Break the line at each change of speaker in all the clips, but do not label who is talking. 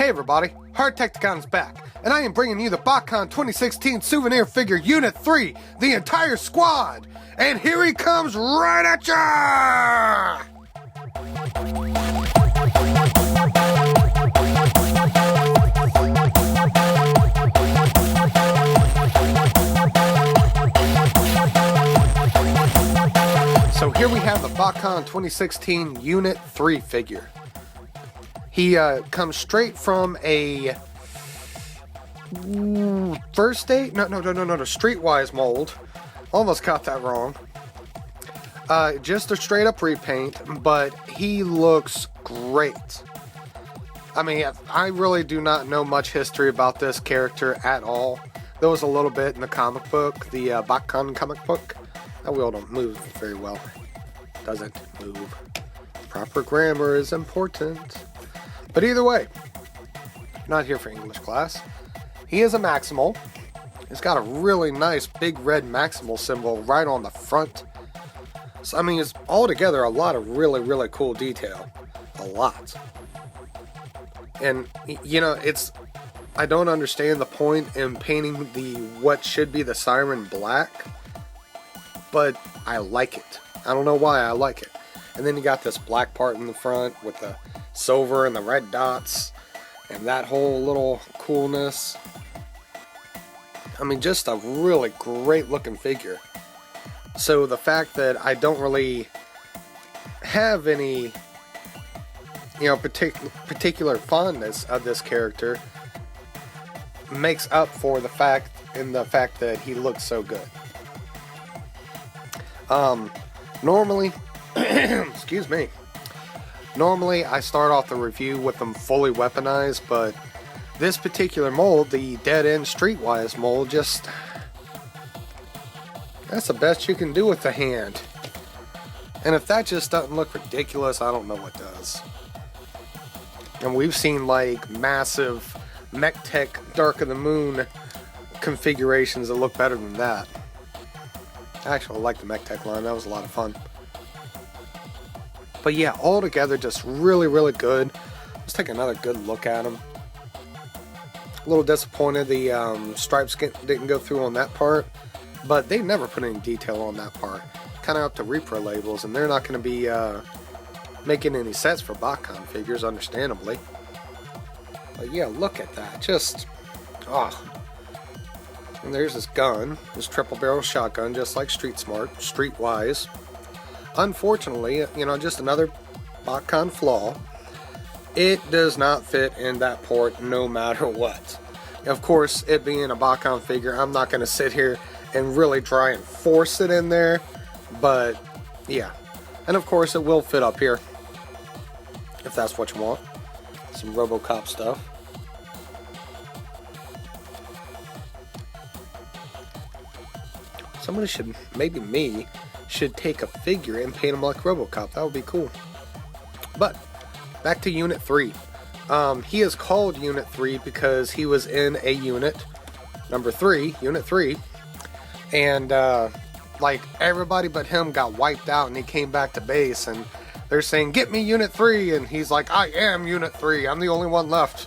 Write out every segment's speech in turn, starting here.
Hey everybody, Hardtekticon is back, and I am bringing you the Botcon 2016 Souvenir figure Unit-3, the entire squad! And here he comes right at ya! So here we have the Botcon 2016 Unit-3 figure. He comes straight from a first date? No, Streetwise mold. Almost got that wrong. Just a straight up repaint, but he looks great. I mean, I really do not know much history about this character at all. There was a little bit in the comic book, the Botcon comic book. That wheel don't move very well. Doesn't move. Proper grammar is important. But either way, not here for English class. He is a Maximal. He's got a really nice big red Maximal symbol right on the front. So, I mean, it's altogether a lot of really cool detail. A lot. And, you know, I don't understand the point in painting what should be the siren black, but I like it. I don't know why I like it. And then you got this black part in the front with the silver and the red dots and that whole little coolness. I mean, just a really great looking figure. So the fact that I don't really have any, you know, particular fondness of this character makes up for the fact that he looks so good. Normally excuse me. Normally, I start off the review with them fully weaponized, but this particular mold, the dead-end Streetwise mold, that's the best you can do with the hand. And if that just doesn't look ridiculous, I don't know what does. And we've seen, like, massive Mech Tech Dark of the Moon configurations that look better than that. Actually, I like the Mech Tech line. That was a lot of fun. But yeah, altogether just really good. Let's take another good look at him. A little disappointed the stripes didn't go through on that part, but they never put any detail on that part. Kind of up to repro labels, and they're not going to be making any sets for Botcon figures, understandably. But yeah, look at that. Just, And there's this gun, this triple barrel shotgun, just like Streetwise. Unfortunately, you know, just another Botcon flaw. It does not fit in that port no matter what. Of course, it being a Botcon figure, I'm not going to sit here and really try and force it in there. But, yeah. And of course, it will fit up here. If that's what you want. Some RoboCop stuff. Somebody should, maybe me, should take a figure and paint him like RoboCop. That would be cool. But back to Unit 3. He is called Unit 3 because he was in a unit, number 3, Unit 3, and like everybody but him got wiped out, and he came back to base, and they're saying, "Get me Unit 3," and he's like, "I am Unit 3. I'm the only one left,"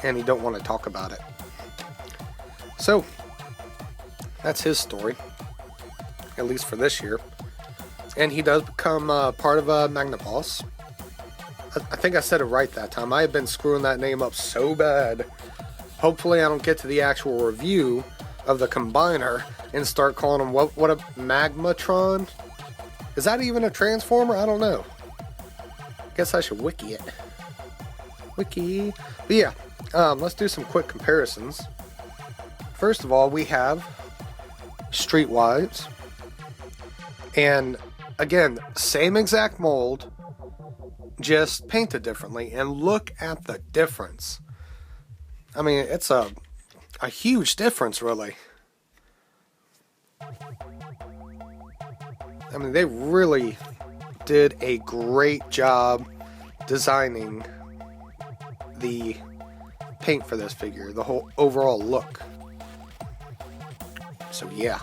and he don't want to talk about it. So that's his story. At least for this year. And he does become part of Magnaboss. I think I said it right that time. I have been screwing that name up so bad. Hopefully I don't get to the actual review of the Combiner and start calling him what a Magmatron? Is that even a Transformer? I don't know. Guess I should wiki it. Wiki. But yeah, let's do some quick comparisons. First of all, we have Streetwise. And again, same exact mold, just painted differently. And look at the difference. I mean, it's a huge difference, really. I mean, they really did a great job designing the paint for this figure, the whole overall look. So yeah.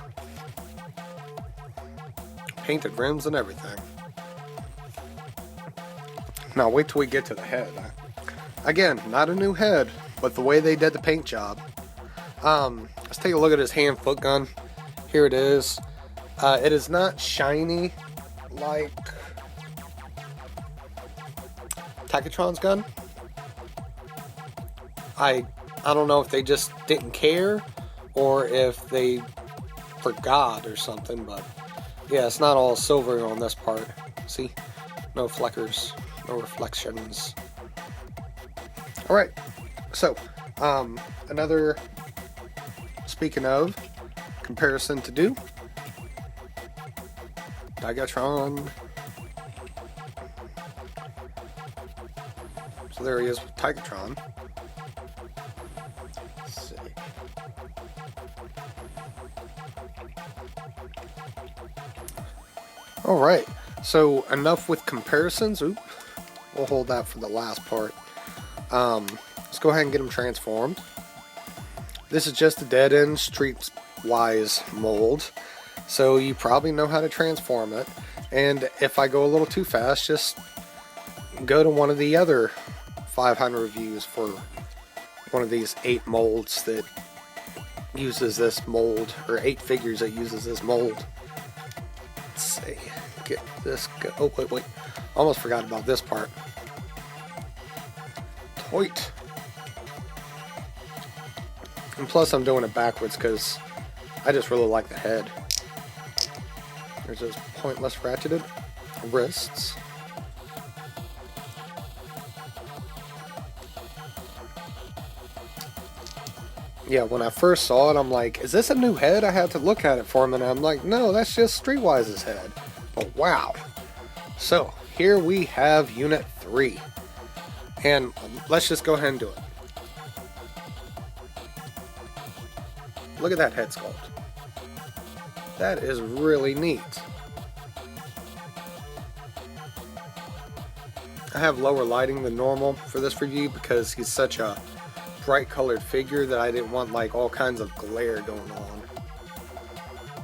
Painted rims and everything. Now wait till we get to the head. Again, not a new head, but the way they did the paint job. Let's take a look at his hand-foot gun. Here it is. It is not shiny like Hardtekticon's gun. I don't know if they just didn't care or if they forgot or something, but yeah, it's not all silver on this part. See? No fleckers, no reflections. Alright, so, another, speaking of, comparison to do. Hardtekticon. So there he is with Hardtekticon. Let's see. Alright, so enough with comparisons. Oop. We'll hold that for the last part. Let's go ahead and get him transformed. This is just a dead-end streetwise mold, so you probably know how to transform it. And if I go a little too fast, just go to one of the other 500 reviews for one of these 8 molds that uses this mold, or 8 figures that uses this mold. Let's see, get this go. Oh wait, almost forgot about this part. Toit. And plus I'm doing it backwards because I just really like the head. There's those pointless ratcheted wrists. Yeah, when I first saw it, I'm like, is this a new head? I had to look at it for a minute. I'm like, no, that's just Streetwise's head. But wow. So, here we have Unit 3. And let's just go ahead and do it. Look at that head sculpt. That is really neat. I have lower lighting than normal for this review because he's such a bright colored figure that I didn't want like all kinds of glare going on.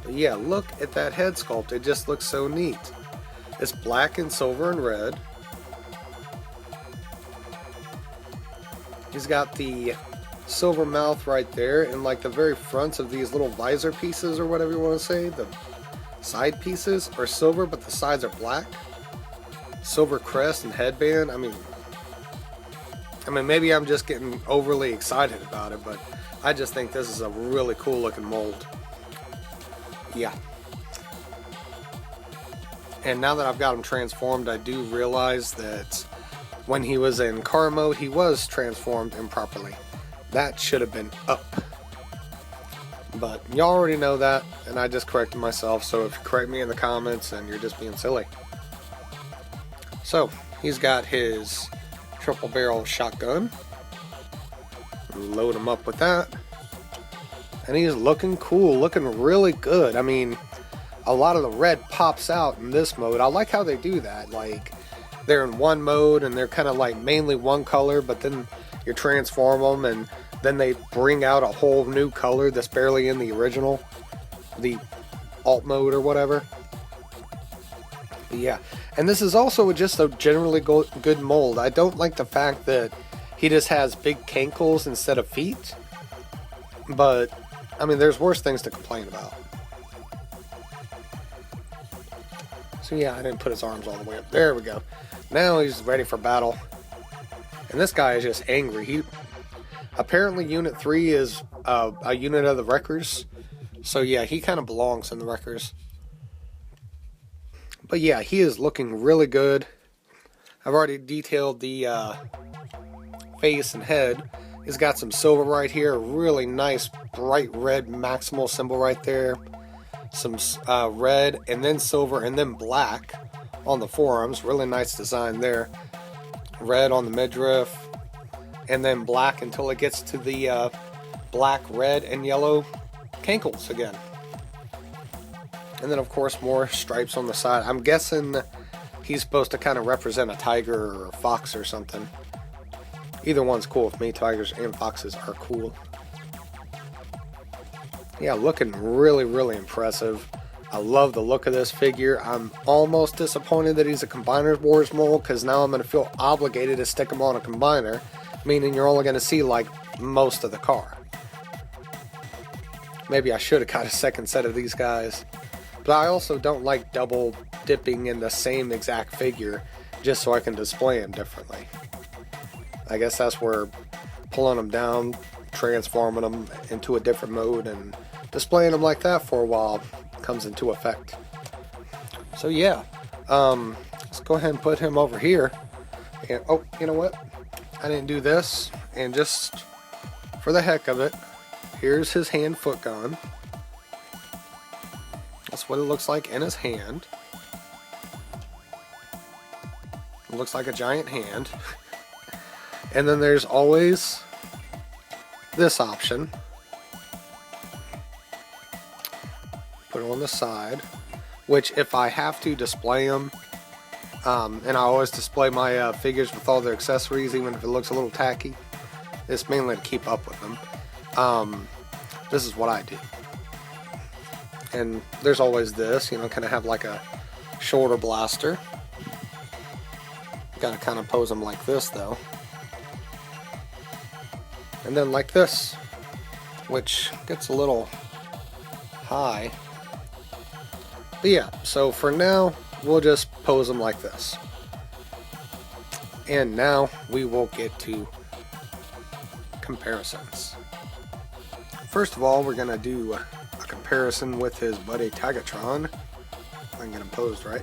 But yeah, look at that head sculpt. It just looks so neat. It's black and silver and red. He's got the silver mouth right there, and like the very fronts of these little visor pieces, or whatever you want to say, the side pieces are silver but the sides are black. Silver crest and headband. I mean maybe I'm just getting overly excited about it, but I just think this is a really cool looking mold. Yeah. And now that I've got him transformed, I do realize that when he was in car mode, he was transformed improperly. That should have been up. But y'all already know that, and I just corrected myself, so if you correct me in the comments, then you're just being silly. So, he's got his triple barrel shotgun. Load him up with that. And he's looking cool, looking really good. I mean, a lot of the red pops out in this mode. I like how they do that. Like, they're in one mode and they're kind of like mainly one color, but then you transform them and then they bring out a whole new color that's barely in the original, the alt mode or whatever. But yeah, and this is also just a generally good mold. I don't like the fact that he just has big cankles instead of feet, but I mean there's worse things to complain about. So yeah, I didn't put his arms all the way up. There we go. Now he's ready for battle. And this guy is just angry. Apparently Unit 3 is a unit of the Wreckers. So yeah, he kind of belongs in the Wreckers. But yeah, he is looking really good. I've already detailed the face and head. He's got some silver right here. Really nice bright red maximal symbol right there. Some red and then silver and then black on the forearms. Really nice design there. Red on the midriff, and then black until it gets to the black, red, and yellow cankles again. And then of course more stripes on the side. I'm guessing he's supposed to kind of represent a tiger or a fox or something. Either one's cool with me. Tigers and foxes are cool. Yeah, looking really, really impressive. I love the look of this figure. I'm almost disappointed that he's a Combiner Wars mold, because now I'm going to feel obligated to stick him on a Combiner, meaning you're only going to see like most of the car. Maybe I should have got a second set of these guys, but I also don't like double dipping in the same exact figure just so I can display them differently. I guess that's where pulling them down, transforming them into a different mode, and displaying them like that for a while comes into effect. So yeah, let's go ahead and put him over here. And oh, you know what? I didn't do this, and just for the heck of it, here's his hand foot gun. That's what it looks like in his hand. It looks like a giant hand. And then there's always this option. Put it on the side, which if I have to display them, and I always display my figures with all their accessories, even if it looks a little tacky, it's mainly to keep up with them. This is what I do. And there's always this, you know, kind of have like a shoulder blaster. Gotta kind of pose them like this though. And then like this, which gets a little high. But yeah, so for now, we'll just pose them like this. And now we will get to comparisons. First of all, we're going to do a comparison with his buddy Tagatron. If I can get him posed right.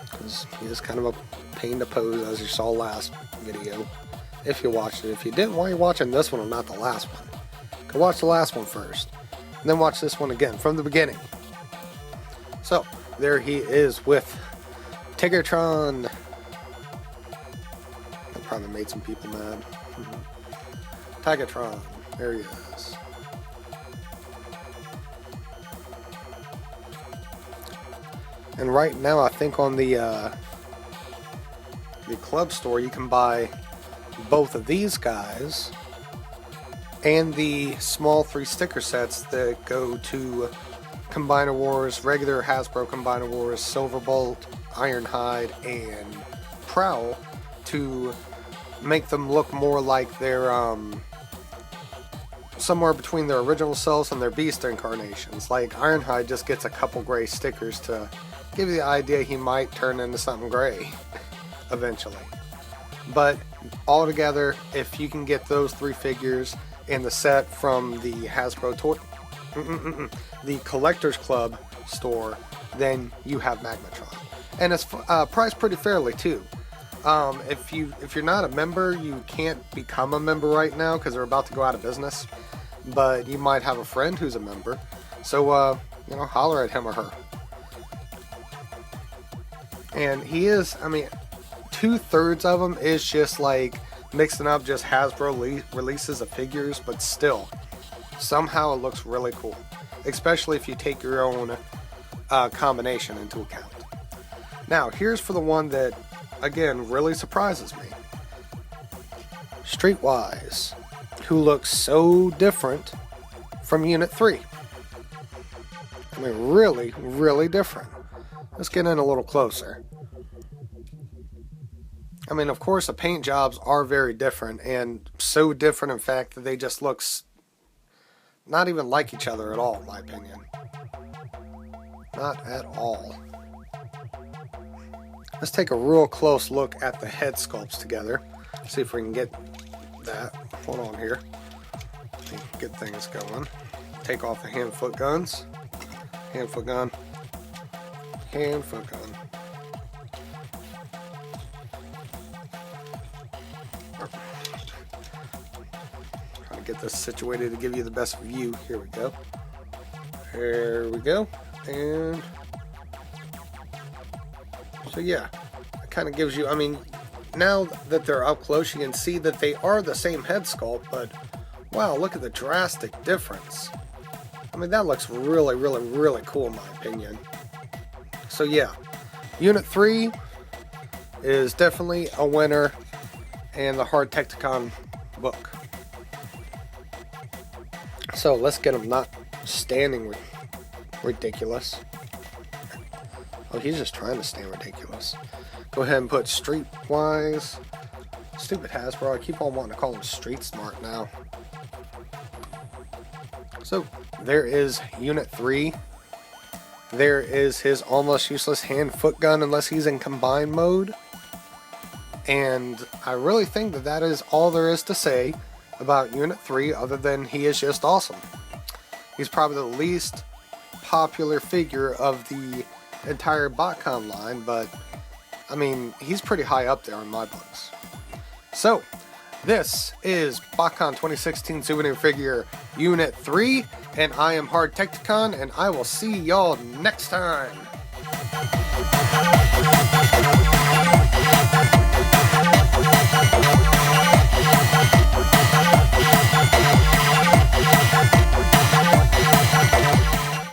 Because he is kind of a pain to pose, as you saw last video. If you watched it. If you didn't, why are you watching this one and not the last one? Go watch the last one first. And then watch this one again from the beginning. So, there he is with Tagatron. That probably made some people mad. Tagatron. There he is. And right now, I think on the club store, you can buy both of these guys and the small 3 sticker sets that go to Combiner Wars, regular Hasbro Combiner Wars, Silverbolt, Ironhide, and Prowl, to make them look more like their somewhere between their original selves and their Beast incarnations. Like Ironhide just gets a couple gray stickers to give you the idea he might turn into something gray eventually. But altogether, if you can get those 3 figures and the set from the Hasbro toy, the Collectors Club store, then you have Magmatron, and it's priced pretty fairly too. If you're not a member, you can't become a member right now because they're about to go out of business. But you might have a friend who's a member, so you know, holler at him or her. And he is, I mean, 2/3 of them is just like mixing up just Hasbro releases of figures, but still, somehow it looks really cool, especially if you take your own combination into account. Now, here's for the one that, again, really surprises me. Streetwise, who looks so different from Unit 3. I mean, really, really different. Let's get in a little closer. I mean, of course, the paint jobs are very different, and so different, in fact, that they just look not even like each other at all, in my opinion. Not at all. Let's take a real close look at the head sculpts together. See if we can get that. Hold on here. Get things going. Take off the hand-foot guns. Hand-foot gun. Hand-foot gun. Trying to get this situated to give you the best view. Here we go. There we go. And so yeah, it kind of gives you, I mean, now that they're up close, you can see that they are the same head sculpt, but wow, look at the drastic difference. I mean, that looks really, really, really cool in my opinion. So yeah, Unit 3 is definitely a winner in the Hardtekticon book. So let's get them not standing ridiculous. Oh, he's just trying to stand ridiculous. Go ahead and put Streetwise Stupid Hasbro, I keep on wanting to call him Street Smart now. So, there is Unit 3. There is his almost useless hand-foot gun unless he's in combined mode. And I really think that that is all there is to say about Unit 3 other than he is just awesome. He's probably the least popular figure of the entire Botcon line, but I mean, he's pretty high up there in my books. So, this is Botcon 2016 Souvenir Figure Unit 3, and I am Hardtekticon, and I will see y'all next time!